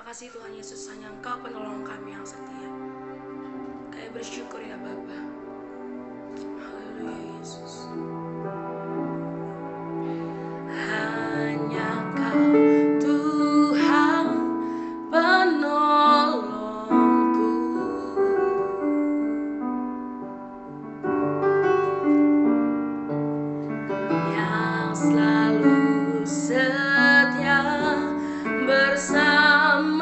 kasih Tuhan Yesus, hanya Engkau penolong kami yang setia. Kami bersyukur ya Bapa. Haleluya Yesus. Hanya Kau Tuhan penolongku, yang selalu setia bersamaku.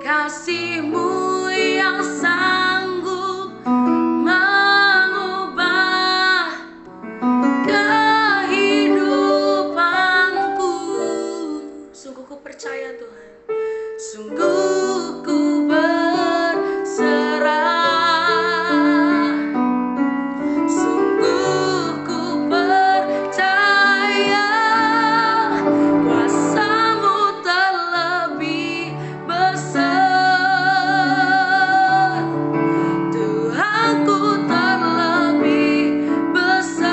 Kasih-Mu yang sanggup mengubah kehidupanku. Sungguh ku percaya Tuhan, sungguh ku berserah, sungguh ku percaya kuasa-Mu terlebih besar, Tuhanku terlebih besar.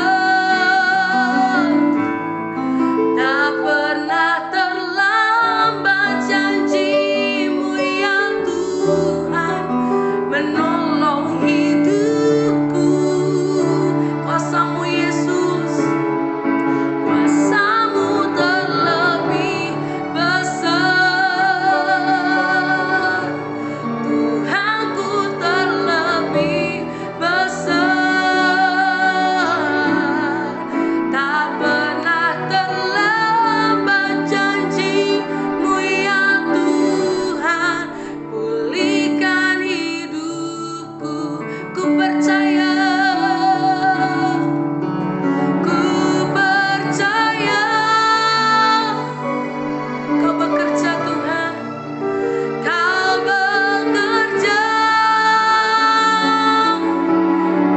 Tak pernah terlambat janji-Mu ya Tuhan, menolong hidupku. Kuasa-Mu Yesus, kuasa-Mu terlebih besar, Tuhanku terlebih besar. Tak pernah terlambat janji-Mu ya Tuhan, pulihkan hidupku. Ku percaya, ku percaya Kau bekerja Tuhan, Kau bekerja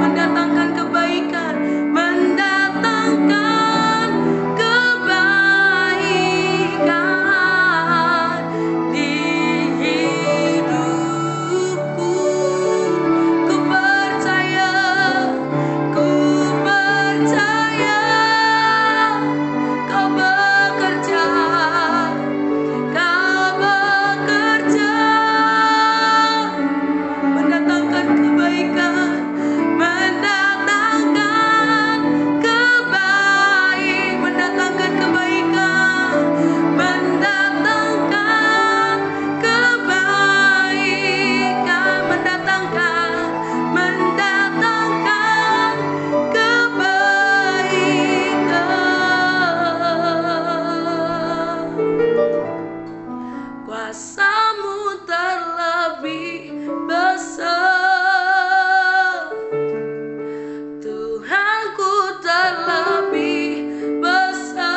mendatangkan kebaikan, mendatangkan kebaikan di hidupku. Ku percaya, ku percaya Kau bekerja, Kau bekerja mendatangkan kebaikan, mendatangkan mendatangkan kebaikan, mendatangkan kebaikan, mendatangkan kebaikan. Kuasa-Mu terlebih besar, Tuhanku terlebih besar.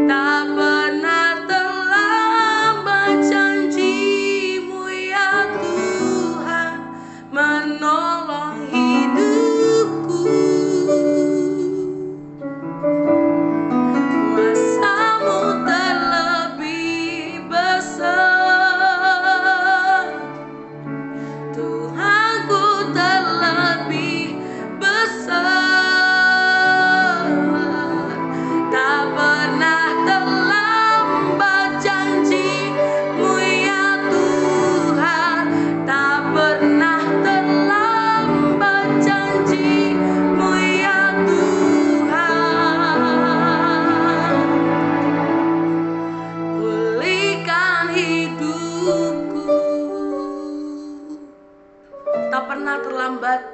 Tak pernah terlambat janji-Mu ya Tuhan, menolong hidupku. Kuasa-Mu terlebih besar, Tuhanku terlebih besar. Tak pernah terlambat janji-Mu ya Tuhan, tak pernah terlambat janji-Mu ya Tuhan, pulihkan hidupku. Tak pernah terlambat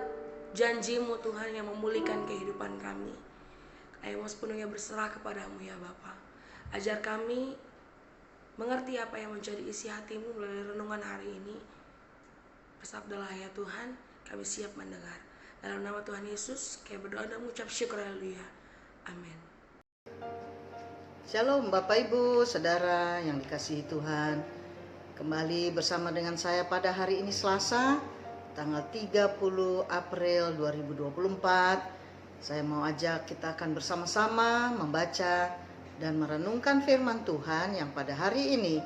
janji-Mu Tuhan yang memulihkan kehidupan kami. Kami mau sepenuhnya berserah kepada-Mu ya Bapa. Ajar kami mengerti apa yang menjadi isi hati-Mu melalui renungan hari ini. Bersabdalah ya Tuhan, kami siap mendengar. Dalam nama Tuhan Yesus, kami berdoa dan mengucap syukur, haleluya. Amin. Shalom Bapak Ibu, Saudara yang dikasihi Tuhan. Kembali bersama dengan saya pada hari ini Selasa, tanggal 30 April 2024. Saya mau ajak kita akan bersama-sama membaca dan merenungkan firman Tuhan yang pada hari ini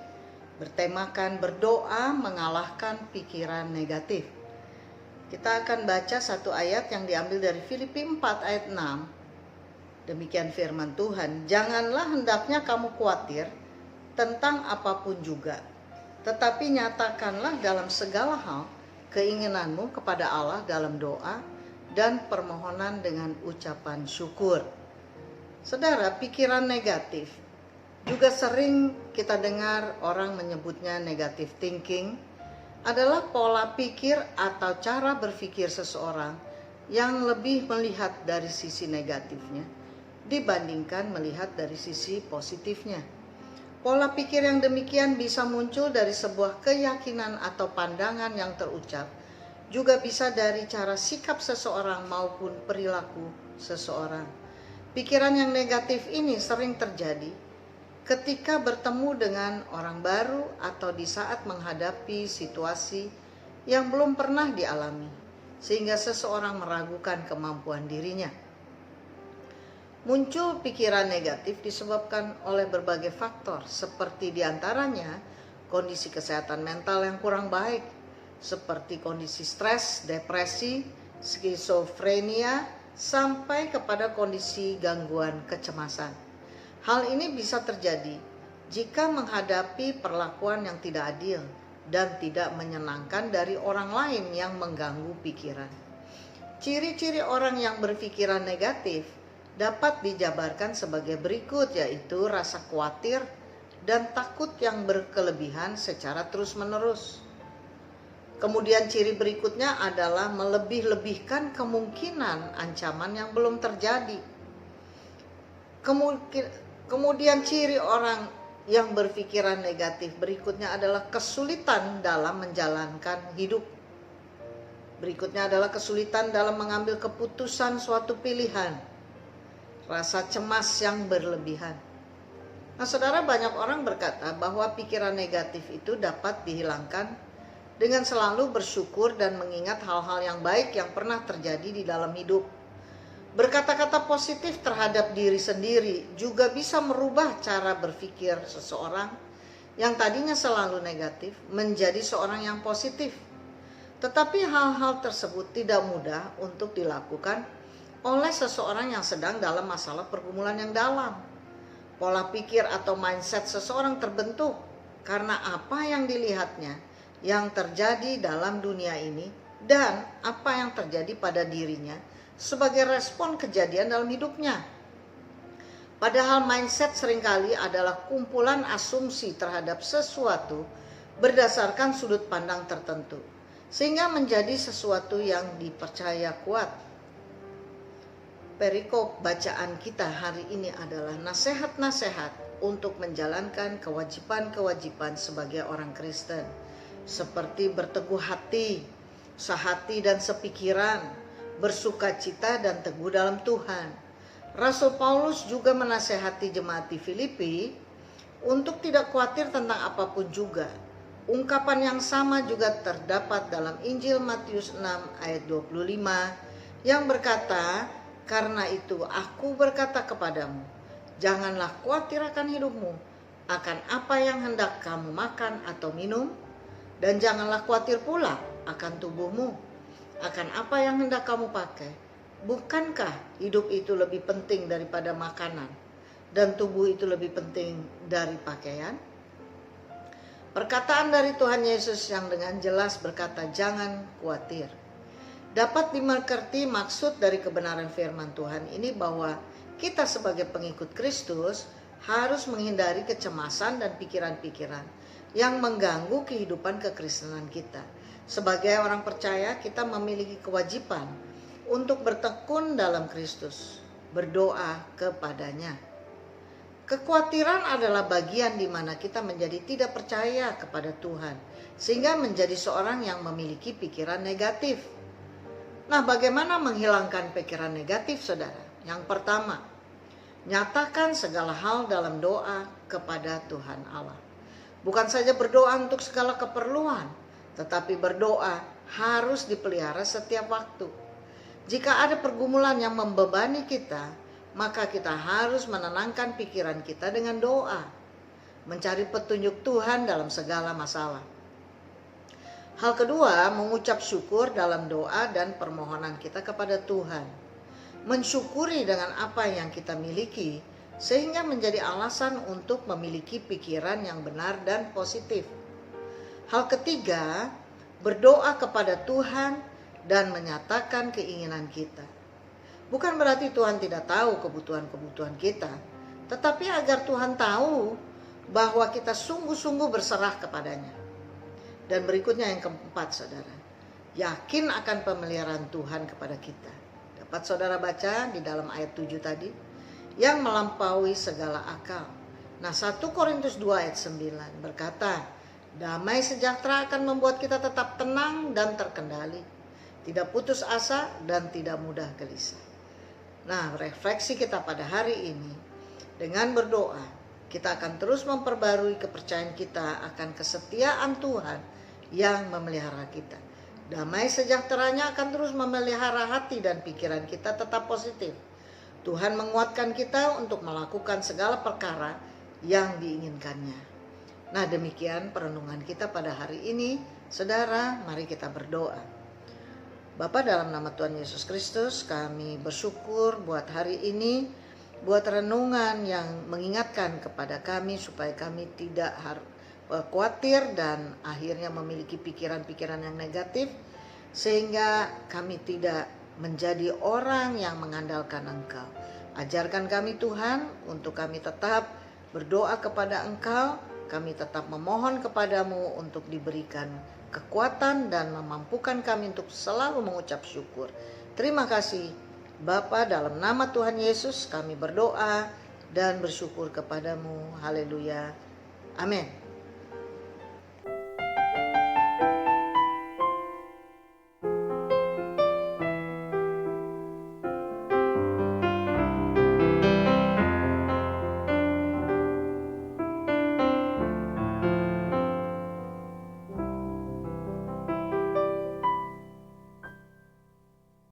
bertemakan berdoa mengalahkan pikiran negatif. Kita akan baca satu ayat yang diambil dari Filipi 4 ayat 6. Demikian firman Tuhan, janganlah hendaknya kamu khawatir tentang apapun juga, tetapi nyatakanlah dalam segala hal keinginanmu kepada Allah dalam doa dan permohonan dengan ucapan syukur. Saudara, pikiran negatif juga sering kita dengar orang menyebutnya negative thinking, adalah pola pikir atau cara berpikir seseorang yang lebih melihat dari sisi negatifnya dibandingkan melihat dari sisi positifnya. Pola pikir yang demikian bisa muncul dari sebuah keyakinan atau pandangan yang terucap, juga bisa dari cara sikap seseorang maupun perilaku seseorang. Pikiran yang negatif ini sering terjadi ketika bertemu dengan orang baru atau di saat menghadapi situasi yang belum pernah dialami, sehingga seseorang meragukan kemampuan dirinya. Muncul pikiran negatif disebabkan oleh berbagai faktor, seperti diantaranya kondisi kesehatan mental yang kurang baik, seperti kondisi stres, depresi, skizofrenia, sampai kepada kondisi gangguan kecemasan. Hal ini bisa terjadi jika menghadapi perlakuan yang tidak adil dan tidak menyenangkan dari orang lain yang mengganggu pikiran. Ciri-ciri orang yang berpikiran negatif dapat dijabarkan sebagai berikut, yaitu rasa khawatir dan takut yang berkelebihan secara terus-menerus. Kemudian ciri berikutnya adalah melebih-lebihkan kemungkinan ancaman yang belum terjadi. Kemudian ciri orang yang berpikiran negatif berikutnya adalah kesulitan dalam menjalankan hidup. Berikutnya adalah kesulitan dalam mengambil keputusan suatu pilihan. Rasa cemas yang berlebihan. Nah, saudara, banyak orang berkata bahwa pikiran negatif itu dapat dihilangkan dengan selalu bersyukur dan mengingat hal-hal yang baik yang pernah terjadi di dalam hidup. Berkata-kata positif terhadap diri sendiri juga bisa merubah cara berpikir seseorang yang tadinya selalu negatif menjadi seorang yang positif. Tetapi hal-hal tersebut tidak mudah untuk dilakukan oleh seseorang yang sedang dalam masalah pergumulan yang dalam. Pola pikir atau mindset seseorang terbentuk karena apa yang dilihatnya yang terjadi dalam dunia ini dan apa yang terjadi pada dirinya sebagai respon kejadian dalam hidupnya. Padahal mindset seringkali adalah kumpulan asumsi terhadap sesuatu berdasarkan sudut pandang tertentu, sehingga menjadi sesuatu yang dipercaya kuat. Perikop bacaan kita hari ini adalah nasihat-nasihat untuk menjalankan kewajiban-kewajiban sebagai orang Kristen, seperti berteguh hati, sehati dan sepikiran, bersukacita dan teguh dalam Tuhan. Rasul Paulus juga menasehati jemaat di Filipi untuk tidak khawatir tentang apapun juga. Ungkapan yang sama juga terdapat dalam Injil Matius 6 ayat 25 yang berkata, "Karena itu aku berkata kepadamu, janganlah khawatir akan hidupmu, akan apa yang hendak kamu makan atau minum, dan janganlah khawatir pula akan tubuhmu, akan apa yang hendak kamu pakai. Bukankah hidup itu lebih penting daripada makanan, dan tubuh itu lebih penting dari pakaian?" Perkataan dari Tuhan Yesus yang dengan jelas berkata jangan khawatir dapat dimengerti maksud dari kebenaran firman Tuhan ini, bahwa kita sebagai pengikut Kristus harus menghindari kecemasan dan pikiran-pikiran yang mengganggu kehidupan kekristenan kita. Sebagai orang percaya, kita memiliki kewajiban untuk bertekun dalam Kristus, berdoa kepadanya. Kekhawatiran adalah bagian di mana kita menjadi tidak percaya kepada Tuhan, sehingga menjadi seorang yang memiliki pikiran negatif. Nah, bagaimana menghilangkan pikiran negatif, saudara? Yang pertama, nyatakan segala hal dalam doa kepada Tuhan Allah. Bukan saja berdoa untuk segala keperluan, tetapi berdoa harus dipelihara setiap waktu. Jika ada pergumulan yang membebani kita, maka kita harus menenangkan pikiran kita dengan doa, mencari petunjuk Tuhan dalam segala masalah. Hal kedua, mengucap syukur dalam doa dan permohonan kita kepada Tuhan. Mensyukuri dengan apa yang kita miliki sehingga menjadi alasan untuk memiliki pikiran yang benar dan positif. Hal ketiga, berdoa kepada Tuhan dan menyatakan keinginan kita. Bukan berarti Tuhan tidak tahu kebutuhan-kebutuhan kita, tetapi agar Tuhan tahu bahwa kita sungguh-sungguh berserah kepadanya. Dan berikutnya yang keempat, saudara, yakin akan pemeliharaan Tuhan kepada kita. Dapat saudara baca di dalam ayat 7 tadi, yang melampaui segala akal. Nah, 1 Korintus 2 ayat 9 berkata, damai sejahtera akan membuat kita tetap tenang dan terkendali, tidak putus asa dan tidak mudah gelisah. Nah, refleksi kita pada hari ini, dengan berdoa, kita akan terus memperbarui kepercayaan kita akan kesetiaan Tuhan yang memelihara kita. Damai sejahteranya akan terus memelihara hati dan pikiran kita tetap positif. Tuhan menguatkan kita untuk melakukan segala perkara yang diinginkannya. Nah, demikian perenungan kita pada hari ini. Saudara, mari kita berdoa. Bapa, dalam nama Tuhan Yesus Kristus, kami bersyukur buat hari ini, buat renungan yang mengingatkan kepada kami supaya kami tidak khawatir dan akhirnya memiliki pikiran-pikiran yang negatif, sehingga kami tidak menjadi orang yang mengandalkan Engkau. Ajarkan kami Tuhan untuk kami tetap berdoa kepada Engkau, kami tetap memohon kepadamu untuk diberikan kekuatan dan memampukan kami untuk selalu mengucap syukur. Terima kasih Bapa, dalam nama Tuhan Yesus kami berdoa dan bersyukur kepadamu. Haleluya. Amin.